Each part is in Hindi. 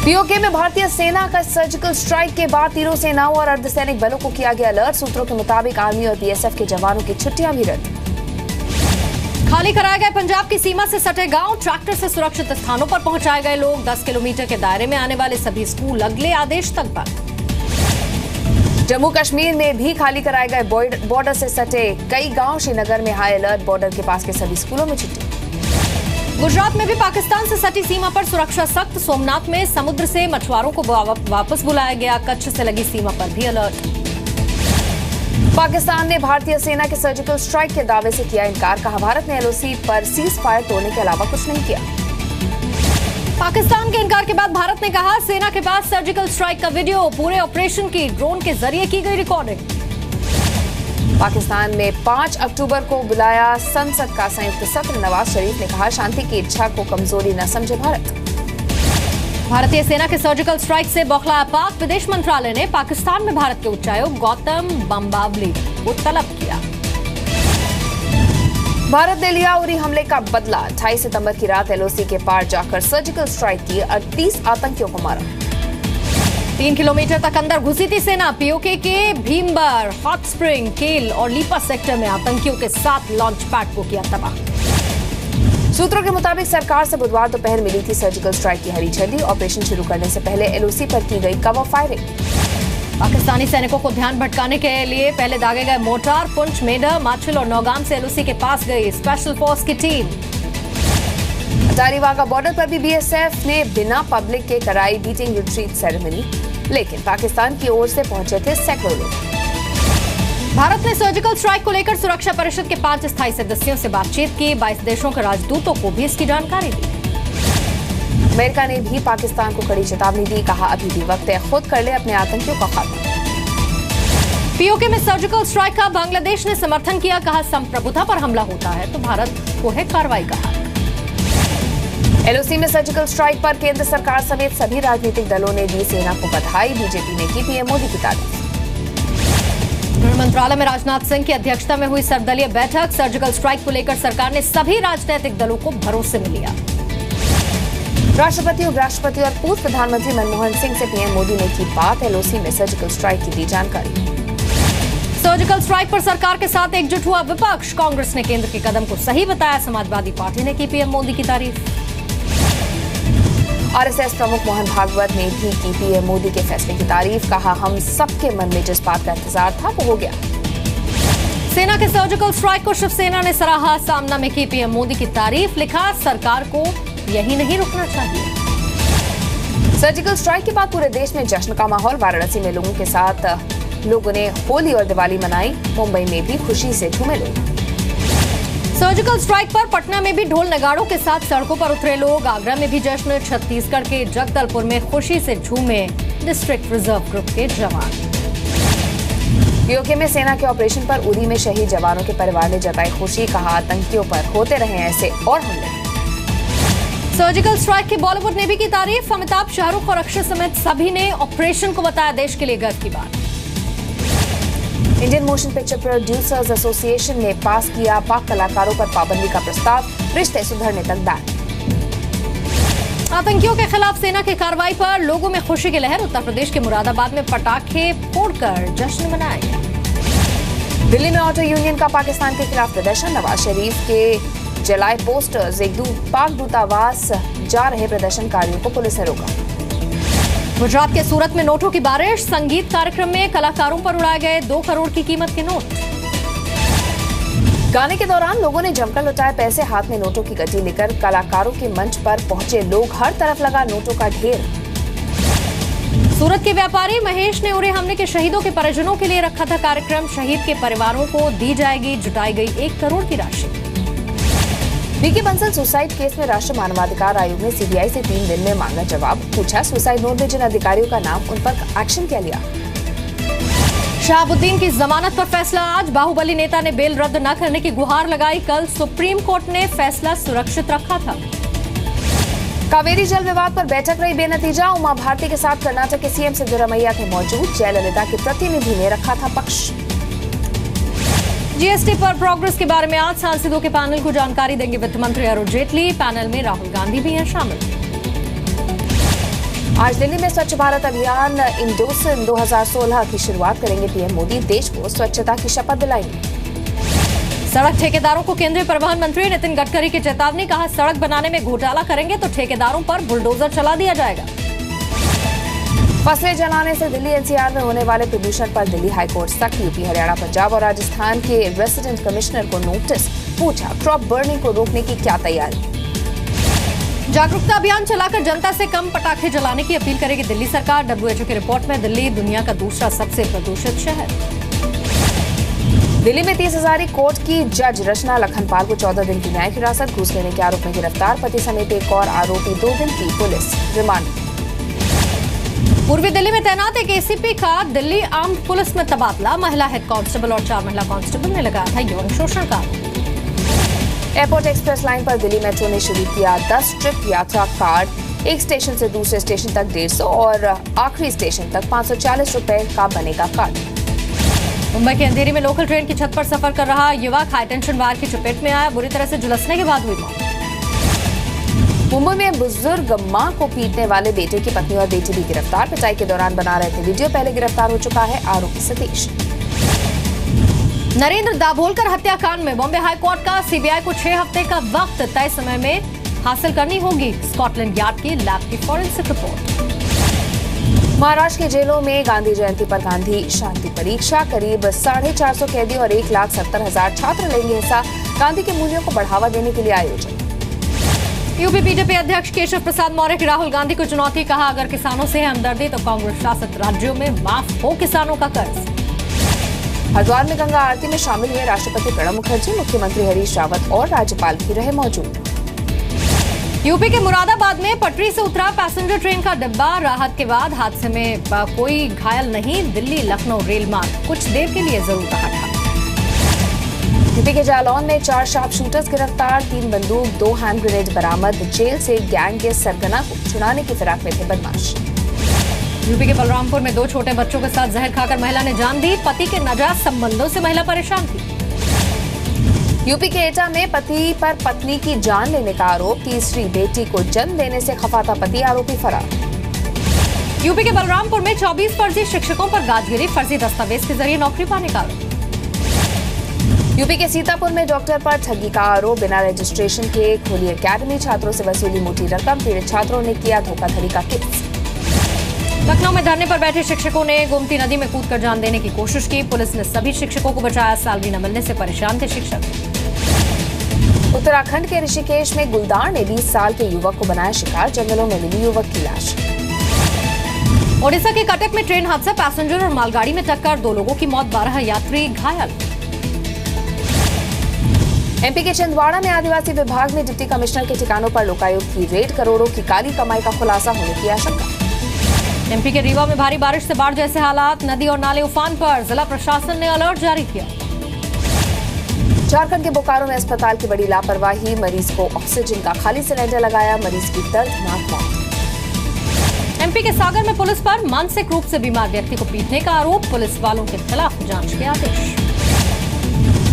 पीओके में भारतीय सेना का सर्जिकल स्ट्राइक के बाद तीनों सेनाओं और अर्धसैनिक बलों को किया गया अलर्ट। सूत्रों के मुताबिक आर्मी और बीएसएफ के जवानों की छुट्टियां भी रद्द। खाली कराए गए पंजाब की सीमा से सटे गांव, ट्रैक्टर से सुरक्षित स्थानों पर पहुंचाए गए लोग। 10 किलोमीटर के दायरे में आने वाले सभी स्कूल अगले आदेश तक बंद। जम्मू कश्मीर में भी खाली कराए गए बॉर्डर से सटे कई गांव। श्रीनगर में हाई अलर्ट, बॉर्डर के पास के सभी स्कूलों में छुट्टी। गुजरात में भी पाकिस्तान से सटी सीमा पर सुरक्षा सख्त। सोमनाथ में समुद्र से मछुआरों को वापस बुलाया गया। कच्छ से लगी सीमा पर भी अलर्ट। पाकिस्तान ने भारतीय सेना के सर्जिकल स्ट्राइक के दावे से किया इनकार। कहा भारत ने एलओसी पर सीज फायर तोड़ने के अलावा कुछ नहीं किया। पाकिस्तान के इनकार के बाद भारत ने कहा सेना के पास सर्जिकल स्ट्राइक का वीडियो, पूरे ऑपरेशन की ड्रोन के जरिए की गई रिकॉर्डिंग। पाकिस्तान में 5 अक्टूबर को बुलाया संसद का संयुक्त सत्र। नवाज शरीफ ने कहा शांति की इच्छा को कमजोरी न समझे भारत। भारतीय सेना के सर्जिकल स्ट्राइक से बौखलाया पाक। विदेश मंत्रालय ने पाकिस्तान में भारत के उच्चायुक्त गौतम बम्बावली को तलब किया। भारत ने लिया उरी हमले का बदला। 28 सितंबर की रात एलओसी के पार जाकर सर्जिकल स्ट्राइक की। 38 आतंकियों को मारा। 3 किलोमीटर तक अंदर घुसी थी सेना। पीओके के भीमबर, हॉट स्प्रिंग, केल और लीपा सेक्टर में आतंकियों के 7 लॉन्च पैड को किया तबाह। सूत्रों के मुताबिक सरकार से बुधवार दोपहर मिली थी सर्जिकल स्ट्राइक की हरी झंडी। ऑपरेशन शुरू करने से पहले एलओसी पर की गई कवर फायरिंग। पाकिस्तानी सैनिकों को ध्यान भटकाने के लिए पहले दागे गए मोर्टार। पुंछ, मेडर, माछिल और नौगाम से एलओसी के पास गई स्पेशल फोर्स की टीम। अटारी वाघा बॉर्डर पर भी बीएसएफ ने बिना पब्लिक के कराई बीटिंग रिट्रीट सेरेमनी, लेकिन पाकिस्तान की ओर से पहुंचे थे सैकड़ों लोग। भारत ने सर्जिकल स्ट्राइक को लेकर सुरक्षा परिषद के 5 स्थायी सदस्यों से बातचीत की। 22 देशों के राजदूतों को भी इसकी जानकारी दी। अमेरिका ने भी पाकिस्तान को कड़ी चेतावनी दी। कहा अभी भी वक्त है, खुद कर ले अपने आतंकियों का खात्मा। पीओके में सर्जिकल स्ट्राइक का बांग्लादेश ने समर्थन किया। कहा संप्रभुता पर हमला होता है तो भारत को है कार्रवाई का हक। एलओसी में सर्जिकल स्ट्राइक पर केंद्र सरकार समेत सभी राजनीतिक दलों ने दी सेना को बधाई। बीजेपी ने की पीएम मोदी की तारीफ। गृह मंत्रालय में राजनाथ सिंह की अध्यक्षता में हुई सर्वदलीय बैठक। सर्जिकल स्ट्राइक को लेकर सरकार ने सभी राजनीतिक दलों को भरोसे में लिया। राष्ट्रपति, उपराष्ट्रपति और पूर्व प्रधानमंत्री मनमोहन सिंह से पीएम मोदी ने की बात। एलओसी में सर्जिकल स्ट्राइक की दी जानकारी। सर्जिकल स्ट्राइक पर सरकार के साथ एकजुट हुआ विपक्ष। कांग्रेस ने केंद्र के कदम को सही बताया। समाजवादी पार्टी ने की पीएम मोदी की तारीफ। आरएसएस प्रमुख मोहन भागवत ने भी की पीएम मोदी के फैसले की तारीफ। कहा हम सबके मन में जिस बात का इंतजार था वो हो गया। सेना के सर्जिकल स्ट्राइक को शिवसेना ने सराहा। सामना में की पीएम मोदी की तारीफ। लिखा सरकार को यही नहीं रुकना चाहिए। सर्जिकल स्ट्राइक के बाद पूरे देश में जश्न का माहौल। वाराणसी में लोगों के साथ लोगों ने होली और दिवाली मनाई। मुंबई में भी खुशी से झूमे लोग। सर्जिकल स्ट्राइक पर पटना में भी ढोल नगाड़ों के साथ सड़कों पर उतरे लोग। आगरा में भी जश्न। छत्तीसगढ़ के जगदलपुर में खुशी से झूमे डिस्ट्रिक्ट रिजर्व ग्रुप के जवान। पीओके में सेना के ऑपरेशन पर उरी में शहीद जवानों के परिवार ने जताई खुशी। कहा आतंकियों पर होते रहे ऐसे और हमले। सर्जिकल स्ट्राइक की बॉलीवुड ने भी की तारीफ। अमिताभ, शाहरुख और अक्षय समेत सभी ने ऑपरेशन को बताया देश के लिए गर्व की बात। Indian motion picture producers association ने पास किया पाक कलाकारों पर पाबंदी का प्रस्ताव। रिश्ते सुधरने तक बैन। आतंकियों के खिलाफ सेना की कार्रवाई पर लोगों में खुशी की लहर। उत्तर प्रदेश के मुरादाबाद में पटाखे फोड़कर जश्न मनाया गया। दिल्ली में ऑटो यूनियन का पाकिस्तान के खिलाफ प्रदर्शन। नवाज शरीफ के जलाए पोस्टर्स। पाक दूतावास जा रहे प्रदर्शनकारियों को पुलिस ने रोका। गुजरात के सूरत में नोटों की बारिश। संगीत कार्यक्रम में कलाकारों पर उड़ाए गए 2 करोड़ की कीमत के नोट। गाने के दौरान लोगों ने जमकर लुटाए पैसे। हाथ में नोटों की गड्डी लेकर कलाकारों के मंच पर पहुंचे लोग। हर तरफ लगा नोटों का ढेर। सूरत के व्यापारी महेश ने उरी हमले के शहीदों के परिजनों के लिए रखा था कार्यक्रम। शहीद के परिवारों को दी जाएगी जुटाई गई 1 करोड़ की राशि। बीके बंसल सुसाइड केस में राष्ट्रीय मानवाधिकार आयोग ने सीबीआई से 3 दिन में मांगा जवाब। पूछा सुसाइड नोट में जिन अधिकारियों का नाम उन पर एक्शन क्या लिया। शहाबुद्दीन की जमानत पर फैसला आज। बाहुबली नेता ने बेल रद्द न करने की गुहार लगाई। कल सुप्रीम कोर्ट ने फैसला सुरक्षित रखा था। कावेरी जल विवाद पर बैठक रही बेनतीजा। उमा भारती के साथ कर्नाटक के सीएम सिद्धरमैया थे मौजूद। जयललिता के प्रतिनिधि ने रखा था पक्ष। जीएसटी पर प्रोग्रेस के बारे में आज सांसदों के पैनल को जानकारी देंगे वित्त मंत्री अरुण जेटली। पैनल में राहुल गांधी भी हैं शामिल। आज दिल्ली में स्वच्छ भारत अभियान इंडोसन 2016 की शुरुआत करेंगे पीएम मोदी। देश को स्वच्छता की शपथ दिलाएंगे। सड़क ठेकेदारों को केंद्रीय परिवहन मंत्री नितिन गडकरी की चेतावनी। कहा, सड़क बनाने में घोटाला करेंगे तो ठेकेदारों पर बुलडोजर चला दिया जाएगा। फसलें जलाने से दिल्ली एनसीआर में होने वाले प्रदूषण पर दिल्ली हाईकोर्ट सख्त। यूपी, हरियाणा, पंजाब और राजस्थान के रेसिडेंट कमिश्नर को नोटिस। पूछा, क्रॉप बर्निंग को रोकने की क्या तैयारी। जागरूकता अभियान चलाकर जनता से कम पटाखे जलाने की अपील करेगी दिल्ली सरकार। डब्ल्यूएचओ की रिपोर्ट में दिल्ली दुनिया का दूसरा सबसे प्रदूषित शहर। दिल्ली में 30 हजारी कोर्ट की जज रचना लखनपाल को 14 दिन की न्यायिक हिरासत। घूस लेने के आरोप में गिरफ्तार पति समेत एक और आरोपी 2 दिन की पुलिस रिमांड। पूर्वी दिल्ली में तैनात एक एसीपी का दिल्ली आर्म्ड पुलिस में तबादला। महिला हेड कांस्टेबल और 4 महिला कांस्टेबल ने लगाया था यौन शोषण का। एयरपोर्ट एक्सप्रेस लाइन पर दिल्ली मेट्रो ने शुरू किया 10 ट्रिप यात्रा कार्ड। एक स्टेशन से दूसरे स्टेशन तक 150 और आखिरी स्टेशन तक 540 रुपए का बनेगा कार्ड। मुंबई के अंधेरी में लोकल ट्रेन की छत पर सफर कर रहा युवक हाई टेंशन वायर की चपेट में आया। बुरी तरह से झुलसने के बाद हुई मौत। मुंबई में बुजुर्ग मां को पीटने वाले बेटे की पत्नी और बेटी भी गिरफ्तार। पिटाई के दौरान बना रहे थे वीडियो। पहले गिरफ्तार हो चुका है आरोपी सतीश। नरेंद्र दाभोलकर हत्याकांड में बॉम्बे हाईकोर्ट का सीबीआई को 6 हफ्ते का वक्त तय समय में हासिल करनी होगी। स्कॉटलैंड यार्ड की लैब की फॉरेंसिक रिपोर्ट। महाराष्ट्र की जेलों में गांधी जयंती पर गांधी शांति परीक्षा। करीब 450 कैदी और 1,70,000 छात्र लेंगे हिस्सा। गांधी के मूल्यों को बढ़ावा देने के लिए आयोजन। यूपी बीजेपी अध्यक्ष केशव प्रसाद मौर्य की राहुल गांधी को चुनौती। कहा, अगर किसानों से है हमदर्दी तो कांग्रेस शासित राज्यों में माफ हो किसानों का कर्ज। हरिद्वार में गंगा आरती में शामिल हुए राष्ट्रपति प्रणब मुखर्जी। मुख्यमंत्री हरीश रावत और राज्यपाल भी रहे मौजूद। यूपी के मुरादाबाद में पटरी से उतरा पैसेंजर ट्रेन का डिब्बा। राहत के बाद हादसे में कोई घायल नहीं। दिल्ली लखनऊ रेल मार्ग कुछ देर के लिए जरूर रहा था। यूपी के जालौन में 4 शार्प शूटर्स गिरफ्तार। 3 बंदूक 2 हैंड ग्रेनेड बरामद। जेल से गैंग के सरगना को छुड़ाने की फिराक में थे बदमाश। यूपी के बलरामपुर में 2 छोटे बच्चों के साथ जहर खाकर महिला ने जान दी। पति के नाजायज संबंधों से महिला परेशान थी। यूपी के एटा में पति पर पत्नी की जान लेने का आरोप। तीसरी बेटी को जन्म देने से खफा था पति। आरोपी फरार। यूपी के बलरामपुर में 24 फर्जी शिक्षकों पर गाज गिरी। फर्जी दस्तावेज के जरिए नौकरी पाने का आरोप। यूपी के सीतापुर में डॉक्टर पर ठगी का आरोप। बिना रजिस्ट्रेशन के खोली एकेडमी। छात्रों से वसूली मोटी रकम। पीड़ित छात्रों ने किया धोखाधड़ी का केस। लखनऊ में धरने पर बैठे शिक्षकों ने गोमती नदी में कूदकर जान देने की कोशिश की। पुलिस ने सभी शिक्षकों को बचाया। सैलरी न मिलने से परेशान थे शिक्षक। उत्तराखंड के ऋषिकेश में गुलदार ने 20 साल के युवक को बनाया शिकार। जंगलों में मिली युवक की लाश। ओडिशा के कटक में ट्रेन हादसा। पैसेंजर और मालगाड़ी में टक्कर। 2 लोगों की मौत, 12 यात्री घायल। एमपी के छिंदवाड़ा में आदिवासी विभाग में डिप्टी कमिश्नर के ठिकानों पर लोकायुक्त की रेड। करोड़ों की काली कमाई का खुलासा होने की आशंका। एमपी के रीवा में भारी बारिश से बाढ़ जैसे हालात। नदी और नाले उफान पर। जिला प्रशासन ने अलर्ट जारी किया। झारखंड के बोकारो में अस्पताल की बड़ी लापरवाही। मरीज को ऑक्सीजन का खाली सिलेंडर लगाया। मरीज की दर्दनाक मौत। एमपी के सागर में पुलिस पर मानसिक रूप से बीमार व्यक्ति को पीटने का आरोप। पुलिस वालों के खिलाफ जांच के आदेश।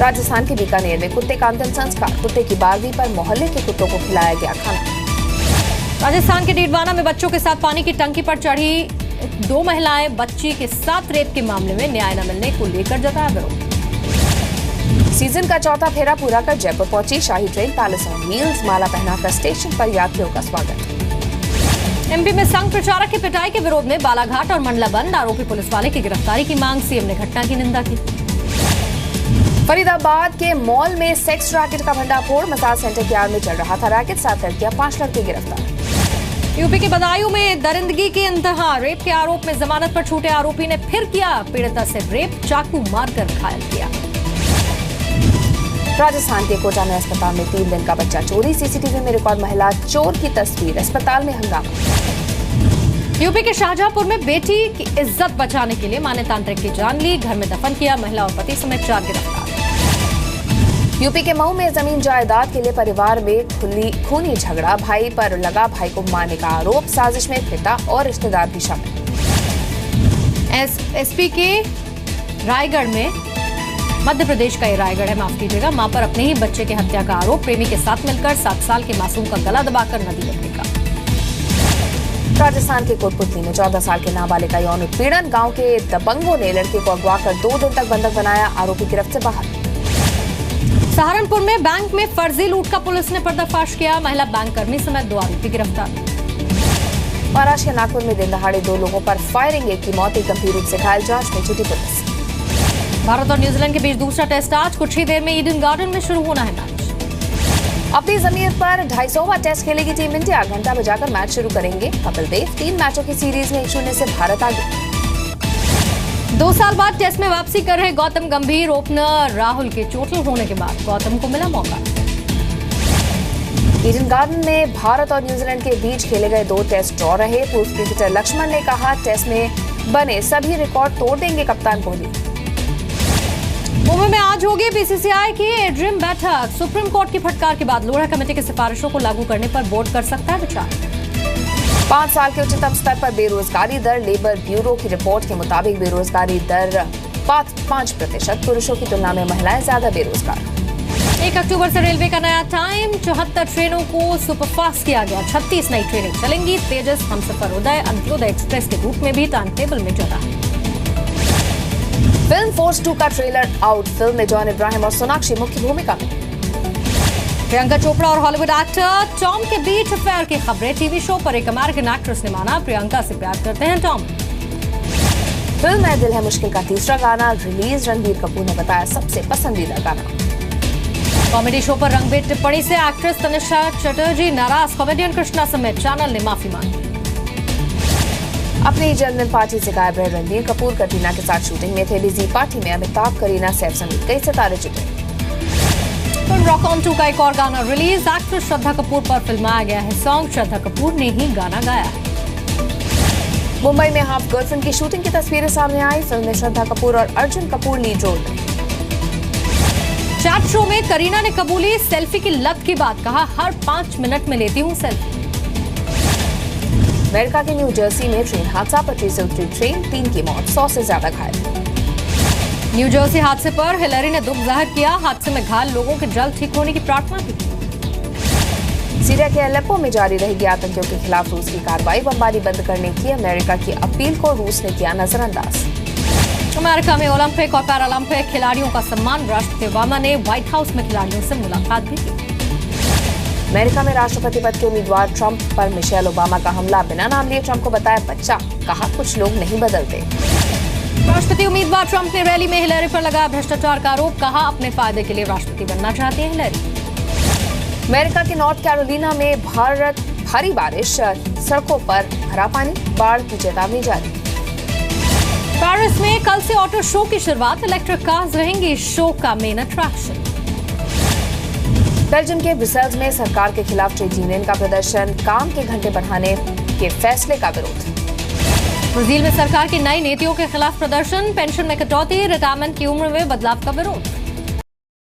राजस्थान के बीकानेर में कुत्ते का अंतिम संस्कार। कुत्ते की 12वीं पर मोहल्ले के कुत्तों को खिलाया गया खाना। राजस्थान के डीडवाना में बच्चों के साथ पानी की टंकी पर चढ़ी 2 महिलाएं। बच्ची के साथ रेप के मामले में न्याय न मिलने को लेकर जताया विरोध। सीजन का 4था फेरा पूरा कर जयपुर पहुंची शाही ट्रेन। Palace on wheels. माला पहनाकर स्टेशन पर यात्रियों का स्वागत। एमपी में संघ प्रचारक की पिटाई के विरोध में बालाघाट और मंडला बंद। आरोपी पुलिस वाले की गिरफ्तारी की मांग। सीएम ने घटना की निंदा की। फरीदाबाद के मॉल में सेक्स रैकेट का भंडाफोड़। मसाज सेंटर के आड़ में चल रहा था रैकेट। 7 लड़कियां 5 लड़के गिरफ्तार। यूपी के बदायूं में दरिंदगी की इंतहा। रेप के आरोप में जमानत पर छूटे आरोपी ने फिर किया पीड़िता से रेप। चाकू मारकर घायल किया। राजस्थान के कोटा में अस्पताल में 3 दिन का बच्चा चोरी। सीसीटीवी में रिकॉर्ड महिला चोर की तस्वीर। अस्पताल में हंगामा। यूपी के शाहजहांपुर में बेटी की इज्जत बचाने के लिए मां ने तांत्रिक की जान ली। घर में दफन किया। महिला और पति समेत 4 गिरफ्तार। यूपी के मऊ में जमीन जायदाद के लिए परिवार में खूनी झगड़ा। भाई पर लगा भाई को मारने का आरोप। साजिश में पिता और रिश्तेदार भी शामिल। एसपी के रायगढ़ में, मध्य प्रदेश का ये रायगढ़ है, माफ कीजिएगा। मां पर अपने ही बच्चे की हत्या का आरोप। प्रेमी के साथ मिलकर 7 साल के मासूम का गला दबाकर नदी में फेंका। राजस्थान के कोटपुतली में 14 साल के नाबालिग का यौन उत्पीड़न, गांव के दबंगों ने लड़के को अगवा कर 2 दिन तक बंधक बनाया, आरोपी गिरफ्त से बाहर। सहारनपुर में बैंक में फर्जी लूट का पुलिस ने पर्दाफाश किया, महिला बैंक कर्मी समेत 2 आरोपी गिरफ्तार। महाराष्ट्र के नागपुर में दिन दहाड़े 2 लोगों पर फायरिंग, एक की मौत, एक गंभीर रूप से घायल, जांच में जुटी पुलिस। भारत और न्यूजीलैंड के बीच दूसरा टेस्ट आज कुछ ही देर में ईडन गार्डन में शुरू होना है मैच। अपनी जमीन पर 250वां टेस्ट खेलेगी टीम इंडिया, घंटा बजाकर मैच शुरू करेंगे कपिल देव। 3 मैचों की सीरीज में 1-0 से भारत आगे। 2 साल बाद टेस्ट में वापसी कर रहे गौतम गंभीर, ओपनर राहुल के चोटिल होने के बाद गौतम को मिला मौका। ईडन गार्डन में भारत और न्यूजीलैंड के बीच खेले गए 2 टेस्ट ड्रॉ रहे। पूर्व क्रिकेटर लक्ष्मण ने कहा, टेस्ट में बने सभी रिकॉर्ड तोड़ देंगे कप्तान कोहली। मुंबई में आज होगी बीसीसीआई की ड्रीम बैठक, सुप्रीम कोर्ट की फटकार के बाद लोढ़ा कमेटी की सिफारिशों को लागू करने पर बोर्ड कर सकता है विचार। 5 साल के उच्चतम स्तर पर बेरोजगारी दर, लेबर ब्यूरो की रिपोर्ट के मुताबिक बेरोजगारी दर 5%, पुरुषों की तुलना में महिलाएं ज्यादा बेरोजगार। 1 अक्टूबर से रेलवे का नया टाइम, 74 ट्रेनों को सुपरफास्ट किया गया, 36 नई ट्रेनें चलेंगी। तेजस, हमसफर, उदय, अंत्योदय एक्सप्रेस के रूट में भी टाइम टेबल में जगह। फिल्म फोर्स 2 का ट्रेलर आउट, फिल्म में जॉन इब्राहिम और सोनाक्षी मुख्य भूमिका में। प्रियंका चोपड़ा और हॉलीवुड एक्टर टॉम के बीच अफेयर की खबरें, टीवी शो पर एक अमेरिकन एक्ट्रेस ने माना प्रियंका से प्यार करते हैं टॉम। फिल्म में दिल है मुश्किल का तीसरा गाना रिलीज, रणबीर कपूर ने बताया सबसे पसंदीदा गाना। कॉमेडी शो पर रंगभेद टिप्पणी से एक्ट्रेस तनिषा चटर्जी नाराज, कॉमेडियन कृष्णा समेत चैनल ने माफी मांगी। अपनी जन्मदिन पार्टी से गायब रहे रणबीर कपूर, कटरीना के साथ शूटिंग में थे बिजी। पार्टी में अमिताभ, करीना, सैफ समेत कई सितारे जुटे। फिल्म रॉक ऑन 2 का एक और गाना रिलीज, एक्ट्रेस श्रद्धा कपूर पर फिल्माया गया है सॉन्ग, श्रद्धा कपूर ने ही गाना गाया है। मुंबई में हाफ गर्लफ्रेंड की शूटिंग की तस्वीरें सामने आई, फिल्म में श्रद्धा कपूर और अर्जुन कपूर लीड रोल में। चैट शो में करीना ने कबूली सेल्फी की लत की बात, कहा हर 5 मिनट में लेती हूं सेल्फी। अमेरिका के न्यू जर्सी में ट्रेन हादसा, पटरी से उतरी ट्रेन, 3 की मौत, 100 से ज्यादा घायल। न्यू जर्सी हादसे पर हिलरी ने दुख जाहिर किया, हादसे में घायल लोगों के जल्द ठीक होने की प्रार्थना की। सीरिया के अलेप्पो में जारी रहेगी आतंकियों के खिलाफ रूस की कार्रवाई, बमबारी बंद करने की अमेरिका की अपील को रूस ने किया नजरअंदाज। अमेरिका में ओलंपिक और पैरालंपिक खिलाड़ियों का सम्मान, राष्ट्रपति ओबामा ने व्हाइट हाउस में खिलाड़ियों से मुलाकात भी की। अमेरिका में राष्ट्रपति पद के उम्मीदवार ट्रंप पर मिशेल ओबामा का हमला, बिना नाम लिए ट्रंप को बताया बच्चा, कहा कुछ लोग नहीं बदलते। राष्ट्रपति उम्मीदवार ट्रंप ने रैली में हिलरी पर लगाया भ्रष्टाचार का आरोप, कहा अपने फायदे के लिए राष्ट्रपति बनना चाहती है हिलरी। अमेरिका के नॉर्थ कैरोलिना में भारी बारिश, सड़कों पर भरा पानी, बाढ़ की चेतावनी जारी। पेरिस में कल से ऑटो शो की शुरुआत, इलेक्ट्रिक कार्स रहेंगी शो का मेन अट्रैक्शन। बेल्जियम के ब्रसेल्स में सरकार के खिलाफ ट्रेड यूनियन का प्रदर्शन, काम के घंटे बढ़ाने के फैसले का विरोध। ब्राजील में सरकार की नई नीतियों के खिलाफ प्रदर्शन, पेंशन में कटौती, रिटायरमेंट की उम्र में बदलाव का विरोध।